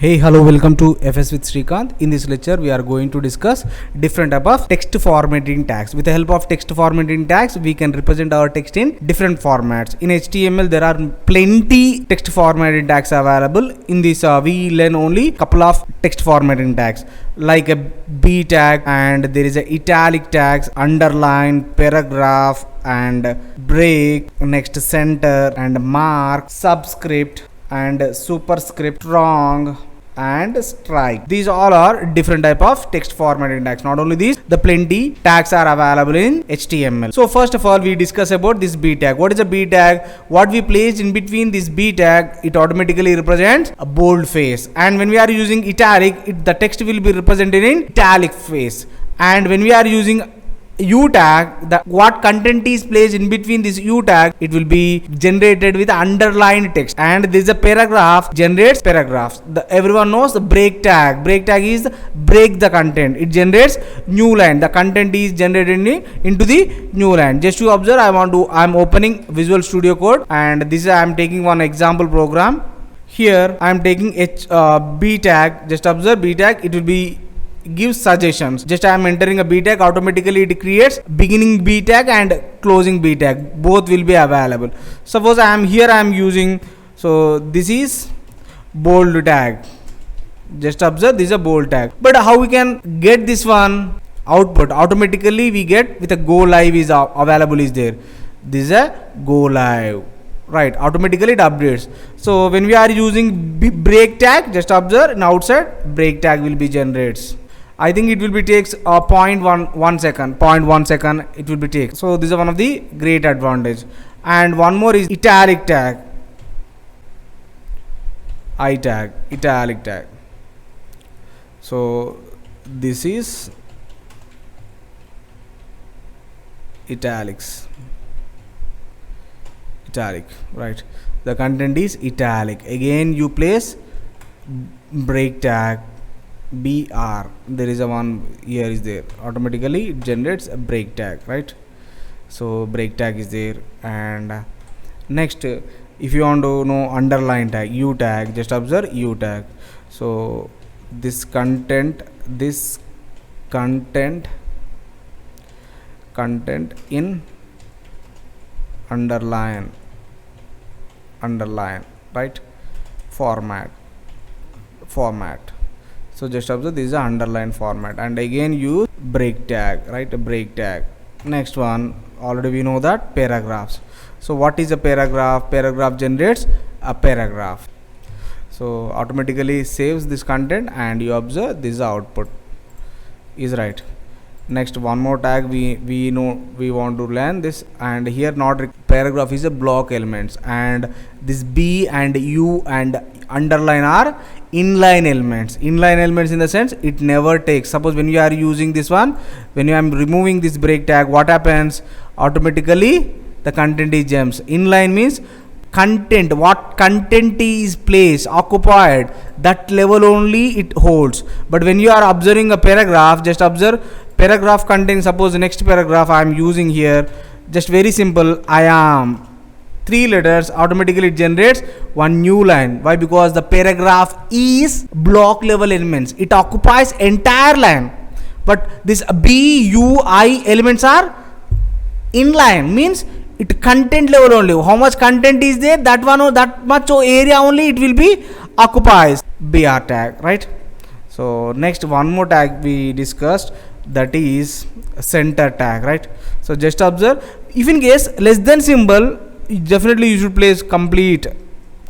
Hey, hello, welcome to FS with Srikanth. In this lecture, we are going to discuss different type of text formatting tags. With the help of text formatting tags, we can represent our text in different formats. In HTML, there are plenty text formatting tags available. In this, we learn only couple of text formatting tags like a B tag, and there is a italic tags, underline, paragraph, and break, next center and mark, subscript and superscript, wrong and strike. These all are different type of text formatting tags. Not only these, the plenty tags are available in HTML. So first of all, we discuss about this B tag. What is a B tag? What we placed in between this B tag, it automatically represents a bold face, and when we are using italic, the text will be represented in italic face. And when we are using U tag, what content is placed in between this U tag, it will be generated with underlined text. And this is a paragraph, generates paragraphs. Everyone knows the break tag. Break tag is break the content. It generates new line. The content is generated into the new line. Just to observe, I'm opening Visual Studio Code, and this is I'm taking one example program. Here I'm taking B tag. Just observe B tag. It will be gives suggestions. Just I am entering a B tag, automatically it creates beginning B tag and closing B tag. Both will be available. Suppose I am using, so this is bold tag. Just observe, this is a bold tag. But how we can get this one output? Automatically we get with a go live is available is there. This is a go live. Right, automatically it updates. So when we are using break tag, just observe, and outside break tag will be generates. I think it will be takes 0.1 second it will be take. So this is one of the great advantage. And one more is italic tag. Italic tag. So this is italic, right? The content is italic. Again you place break tag, BR. There is a one here is there. Automatically it generates a break tag, right? So break tag is there. And next, if you want to know underline tag, U tag, just observe U tag. So this content in underline, right? Format. So just observe, this is a underline format. And again use break tag, right? A break tag. Next one, already we know that paragraphs. So what is a paragraph? Paragraph generates a paragraph. So automatically saves this content, and you observe this output is right. Next, one more tag we know we want to learn this, and here paragraph is a block elements, and this B and U and underline are inline elements. Inline elements in the sense it never takes. Suppose when you are using this one, when you am removing this break tag, what happens? Automatically the content is jumps. Inline means content, what content is placed, occupied, that level only it holds. But when you are observing a paragraph, just observe paragraph content. Suppose the next paragraph I am using here, just very simple, I am 3 letters, automatically it generates one new line. Why? Because the paragraph is block level elements, it occupies entire line. But this B, U, I elements are inline, means it content level only. How much content is there, that one or that much area only it will be occupies. BR tag, right? So next, one more tag we discussed, that is center tag, right? So just observe, if in case less than symbol, definitely you should place complete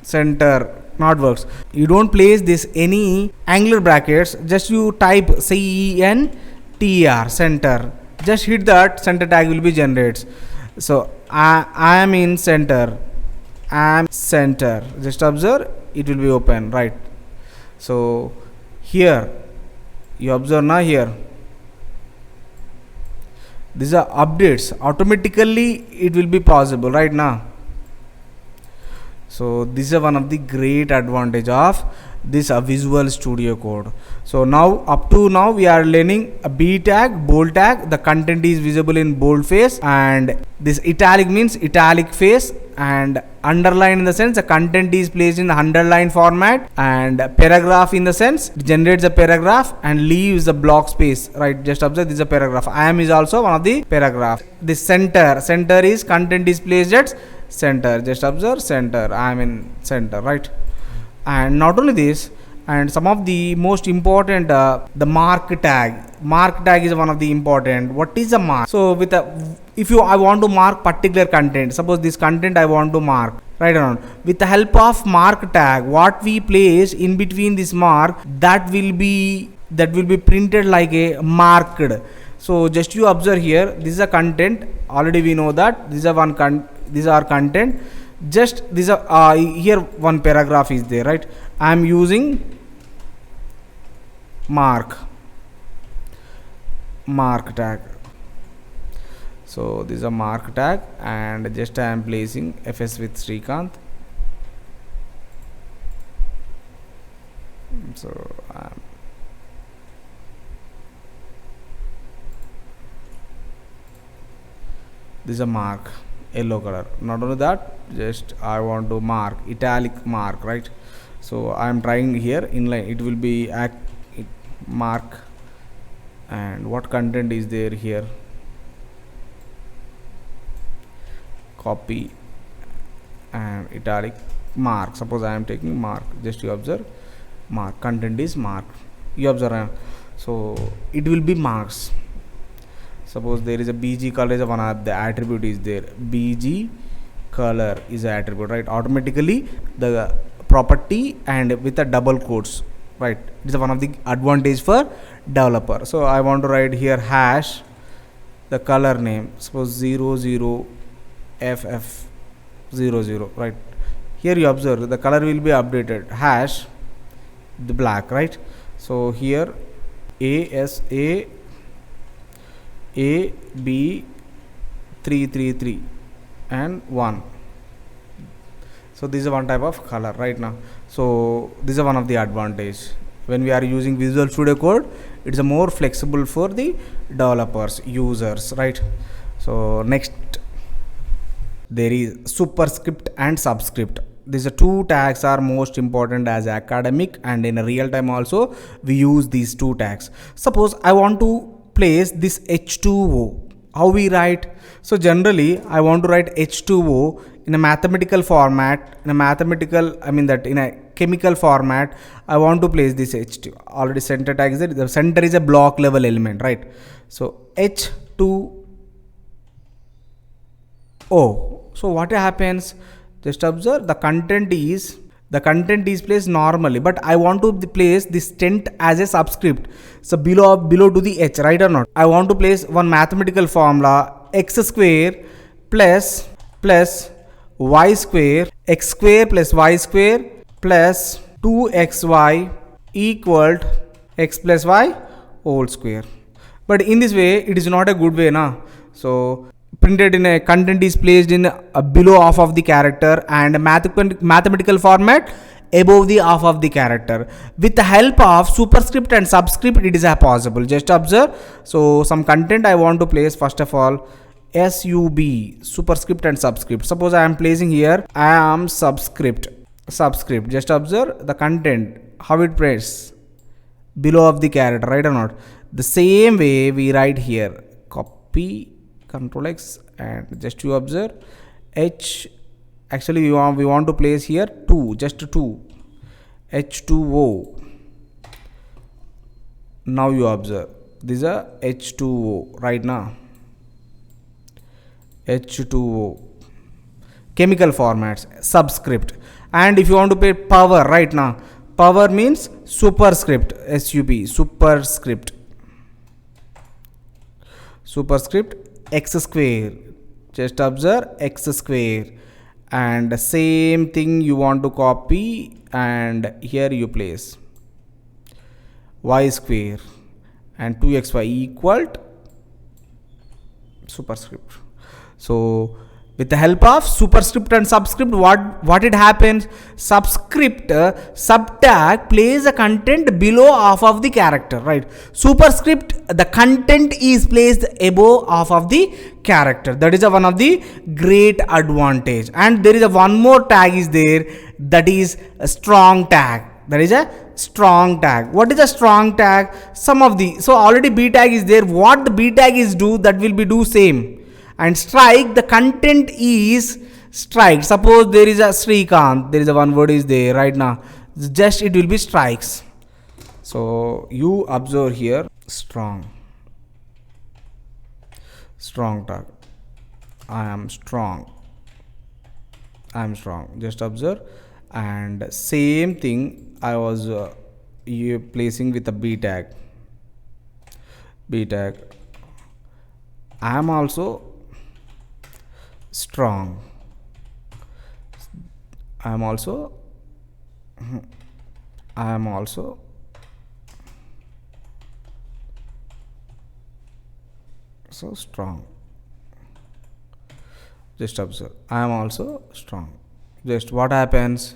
center, not works. You don't place this any angular brackets, just you type CENTER, center, just hit that, center tag will be generates. So I am in center, just observe, it will be open, right? So here you observe now, here these are updates, automatically it will be possible right now. So this is one of the great advantage of this Visual Studio Code. So now up to now we are learning a B tag, bold tag. The content is visible in boldface, and this italic means italic face, and underline in the sense the content is placed in the underline format, and paragraph in the sense it generates a paragraph and leaves the block space, right? Just observe, this is a paragraph. I am is also one of the paragraph. This center is content is placed at center. Just observe, center, I am in center, right? And not only this, and some of the most important, the mark tag is one of the important. What is a mark? So with a, if I want to mark particular content, suppose this content I want to mark, right around, with the help of mark tag, what we place in between this mark, that will be printed like a marked. So just you observe here, this is a content, already we know that these are content. Just these are here one paragraph is there, right? I am using mark tag. So this is a mark tag, and just I am placing FS with SRIKANTH. So this is a mark, yellow color. Not only that, just I want to mark italic mark, right? So I am trying here inline, it will be mark, and what content is there here, copy and italic mark. Suppose I am taking mark, just you observe, mark content is mark, you observe. So it will be marks. Suppose there is a BG color is one of the attribute is there, BG color is an attribute, right? Automatically the property and with a double quotes, right? It's one of the advantage for developer. So I want to write here hash the color name, suppose 00FF00, right? Here you observe the color will be updated, hash the black, right? So here ASA AB333 and 1. So this is one type of color right now. So this is one of the advantage when we are using Visual Studio Code. It's a more flexible for the developers, users, right? So next there is Superscript and Subscript. These two tags are most important as academic, and in a real time also we use these two tags. Suppose I want to place this H2O, how we write? So generally I want to write H2O in a mathematical format, in a chemical format. I want to place this H2, already center tag is there, the center is a block level element, right? So H2O. So what happens, just observe, the content is placed normally, but I want to place this tent as a subscript, so below to the H, right or not? I want to place one mathematical formula, x square plus y square, x square plus y square plus 2xy equal to x plus y whole square. But in this way it is not a good way, na? So printed in a content is placed in a below half of the character, and mathematical format above the half of the character. With the help of superscript and subscript, it is possible. Just observe. So some content I want to place, first of all SUB, superscript and subscript. Suppose I am placing here I am subscript. Just observe the content, how it plays below of the character, right or not? The same way we write here, copy, Control X, and just you observe H. Actually we want to place here 2, just 2, H2O. Now you observe this is a H2O right now, H2O, chemical formats, subscript. And if you want to pay power right now, power means superscript, SUP, superscript x square. Just observe x square, and the same thing you want to copy, and here you place y square and 2xy equal to superscript. So With the help of superscript and subscript, what it happens? Subscript subtag plays a content below half of the character, right? Superscript, the content is placed above half of the character. That is one of the great advantage. And there is one more tag is there, that is a strong tag. That is a strong tag. What is a strong tag? Some of the, so already B tag is there. What the B tag is do, that will be do same. And strike, the content is strike. Suppose there is a SRIKANTH, there is a one word is there right now, just it will be strikes. So you observe here, strong tag. I am strong, just observe. And same thing I was you placing with a B tag. I am also strong. I am also so strong. Just observe, I am also strong. Just what happens?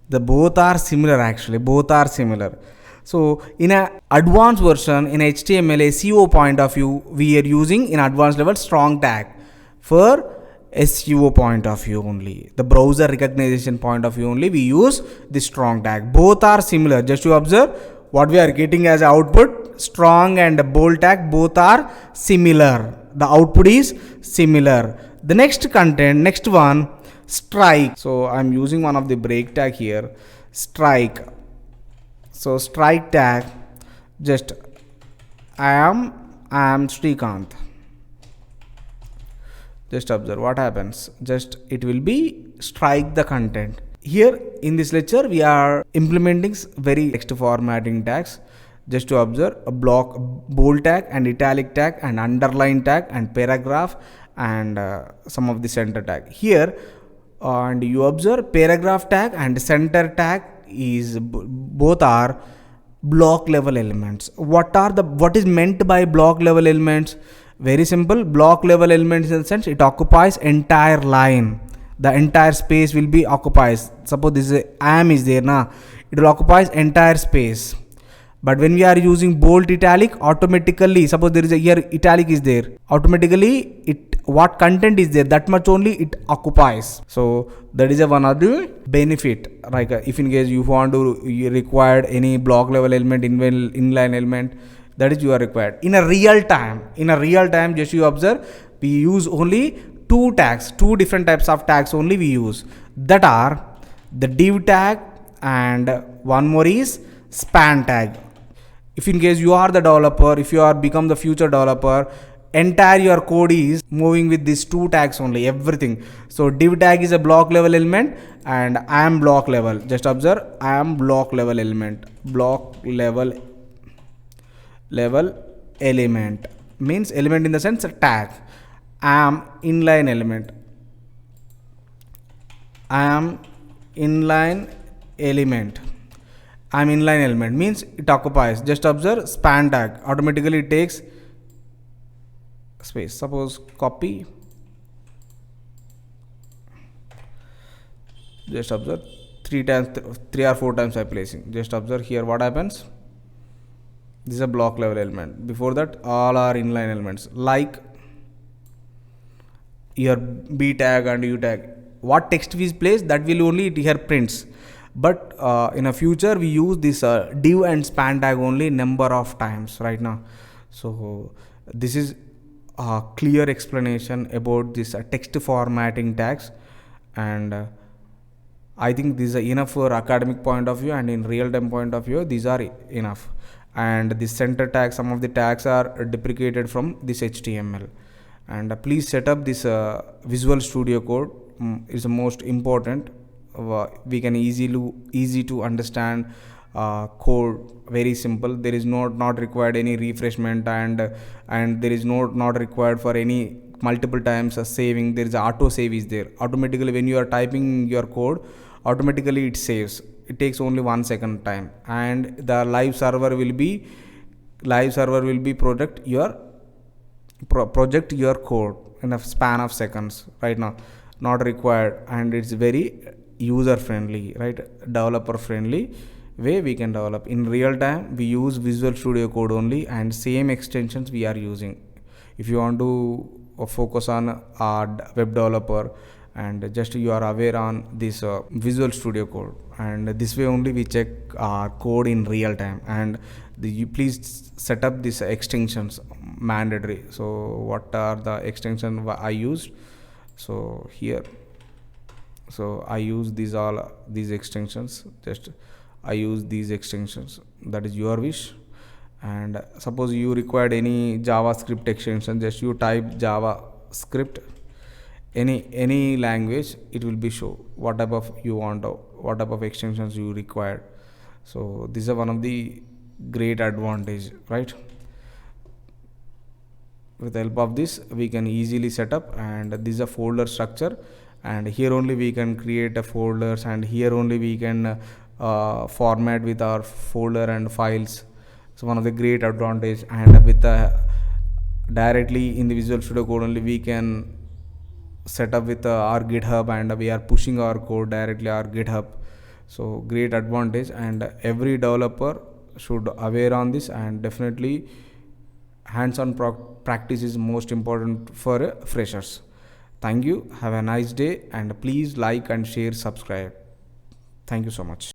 The both are similar, actually both are similar. So in a advanced version, in HTML SEO point of view, we are using in advanced level strong tag for SEO point of view only. The browser recognition point of view only we use the strong tag. Both are similar. Just to observe what we are getting as output, strong and bold tag, both are similar. The output is similar. The next content, next one, strike. So I'm using one of the break tag here, strike. So strike tag, just I am SRIKANTH. Just observe what happens. Just it will be strike the content. Here in this lecture we are implementing very text formatting tags. Just to observe a block, bold tag and italic tag and underline tag and paragraph and some of the center tag here. And you observe paragraph tag and center tag is both are block level elements. What is meant by block level elements? Very simple. Block level elements in the sense it occupies entire line. The entire space will be occupies. Suppose this is am is there na, it will occupies entire space. But when we are using bold italic, automatically suppose there is a here italic is there, automatically it what content is there, that much only it occupies. So that is a one other benefit. Like if in case you want to you required any block level element, inline element, that is you are required in a real time. Just you observe, we use only two tags, two different types of tags only we use, that are the div tag and one more is span tag. If in case you are the developer, if you are become the future developer, entire your code is moving with these two tags only, everything. So div tag is a block level element and I am block level. Just observe, I am block level element. Block level element means element in the sense tag. I am inline element. I'm inline element means it occupies. Just observe span tag, automatically it takes space. Suppose copy, just observe 3 or 4 times I placing. Just observe here what happens. This is a block level element. Before that all are inline elements. Like your B tag and U tag, what text we place, that will only it here prints. But in a future we use this div and span tag only number of times right now. So this is a clear explanation about this text formatting tags, and I think this is enough for academic point of view, and in real time point of view these are enough. And the center tag, some of the tags are deprecated from this HTML. And please set up this Visual Studio Code, is the most important. We can easy to understand code, very simple. There is not required any refreshment, and there is not required for any multiple times saving. There is auto save is there. Automatically when you are typing your code, automatically it saves. It takes only 1 second time, and the live server will be project your code in a span of seconds right now, not required, and it's very user friendly, right? Developer friendly way we can develop in real time. We use Visual Studio Code only, and same extensions we are using. If you want to focus on web developer, and just you are aware on this Visual Studio Code, and this way only we check our code in real time. And you please set up these extensions mandatory. So what are the extension I used? So here, so I use these extensions. Just I use these extensions, that is your wish. And suppose you required any JavaScript extension, just you type JavaScript, any language, it will be show what type of you want, what type of extensions you required. So this is one of the great advantage, right? With the help of this we can easily set up, and this is a folder structure, and here only we can create a folders, and here only we can format with our folder and files. So one of the great advantage. And with the directly in the Visual Studio Code only we can set up with our GitHub, and we are pushing our code directly our GitHub. So great advantage, and every developer should aware on this, and definitely hands-on practice is most important for freshers. Thank you, have a nice day, and please like and share, subscribe. Thank you so much.